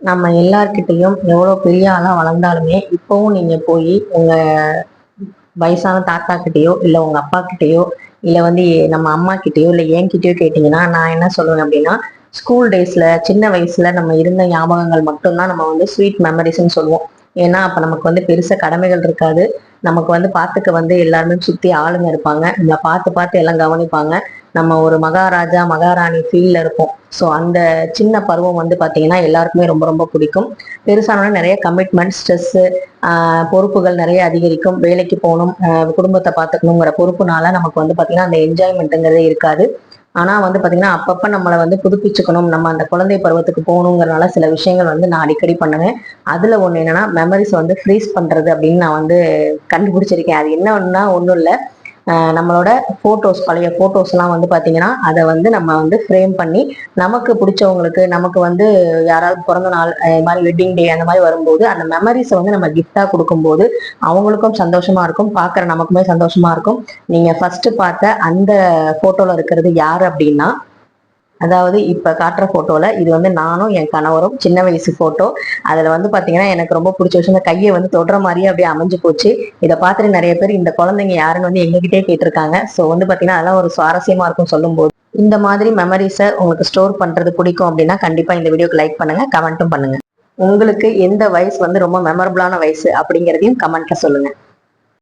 நம்ம எல்லார்கிட்டையும் எவ்வளோ பெரிய ஆளாக வளர்ந்தாலுமே இப்போவும் நீங்கள் போய் உங்கள் வயசான தாத்தா கிட்டேயோ இல்லை உங்கள் அப்பா கிட்டேயோ இல்லை வந்து நம்ம அம்மா கிட்டேயோ இல்லை என்கிட்டயோ கேட்டிங்கன்னா நான் என்ன சொல்லுவேன் அப்படின்னா, ஸ்கூல் டேஸில் சின்ன வயசில் நம்ம இருந்த ஞாபகங்கள் மட்டும்தான் நம்ம வந்து ஸ்வீட் மெமரிஸ்ன்னு சொல்லுவோம். ஏன்னா அப்போ நமக்கு வந்து பெருசாக கடமைகள் இருக்காது. நமக்கு வந்து பார்த்துக்க வந்து எல்லாருமே சுற்றி ஆளுங்க இருப்பாங்க. நம்மளை பார்த்து பார்த்து எல்லாம் கவனிப்பாங்க. நம்ம ஒரு மகாராஜா மகாராணி ஃபீல்ல இருப்போம். ஸோ அந்த சின்ன பருவம் வந்து பார்த்தீங்கன்னா எல்லாருக்குமே ரொம்ப ரொம்ப பிடிக்கும். பெருசானோட நிறைய கமிட்மெண்ட், ஸ்ட்ரெஸ்ஸு, பொறுப்புகள் நிறைய அதிகரிக்கும். வேலைக்கு போகணும், குடும்பத்தை பார்த்துக்கணுங்கிற பொறுப்புனால நமக்கு வந்து பார்த்தீங்கன்னா அந்த என்ஜாய்மெண்ட்டுங்கிறதே இருக்காது. ஆனால் வந்து பார்த்தீங்கன்னா அப்பப்போ நம்மளை வந்து புதுப்பிச்சுக்கணும், நம்ம அந்த குழந்தை பருவத்துக்கு போகணுங்கிறனால சில விஷயங்கள் வந்து நான் அடிக்கடி பண்ணுவேன். அதில் ஒன்று என்னன்னா மெமரிஸ் வந்து ஃப்ரீஸ் பண்ணுறது அப்படின்னு நான் வந்து கண்டுபிடிச்சிருக்கேன். அது என்ன ஒன்றுனா ஒன்றும் இல்லை, நம்மளோட ஃபோட்டோஸ், பழைய ஃபோட்டோஸ்லாம் வந்து பார்த்தீங்கன்னா அதை வந்து நம்ம வந்து ஃப்ரேம் பண்ணி நமக்கு பிடிச்சவங்களுக்கு, நமக்கு வந்து யாராவது பிறந்த நாள், இது மாதிரி வெட்டிங் டே அந்த மாதிரி வரும்போது அந்த மெமரிஸை வந்து நம்ம கிஃப்டாக கொடுக்கும்போது அவங்களுக்கும் சந்தோஷமா இருக்கும், பார்க்குற நமக்குமே சந்தோஷமா இருக்கும். நீங்கள் ஃபர்ஸ்ட் பார்த்த அந்த ஃபோட்டோவில் இருக்கிறது யார் அப்படின்னா, அதாவது இப்ப காட்டுற போட்டோல இது வந்து நானும் என் கணவரும் சின்ன வயசு போட்டோ. அதுல வந்து பாத்தீங்கன்னா எனக்கு ரொம்ப பிடிச்ச விஷயம், இந்த கையை வந்து தொடுற மாதிரியே அப்படியே அமைஞ்சு போச்சு. இதை பார்த்துட்டு நிறைய பேர் இந்த குழந்தைங்க யாருன்னு வந்து எங்ககிட்டே கேட்டிருக்காங்க. ஸோ வந்து பாத்தீங்கன்னா அதெல்லாம் ஒரு சுவாரஸ்யமா இருக்கும் சொல்லும் போது. இந்த மாதிரி மெமரிஸை உங்களுக்கு ஸ்டோர் பண்றது பிடிக்கும் அப்படின்னா கண்டிப்பா இந்த வீடியோக்கு லைக் பண்ணுங்க, கமெண்ட்டும் பண்ணுங்க. உங்களுக்கு எந்த வயசு வந்து ரொம்ப மெமரபிளான வயசு அப்படிங்கிறதையும் கமெண்ட்ல சொல்லுங்க.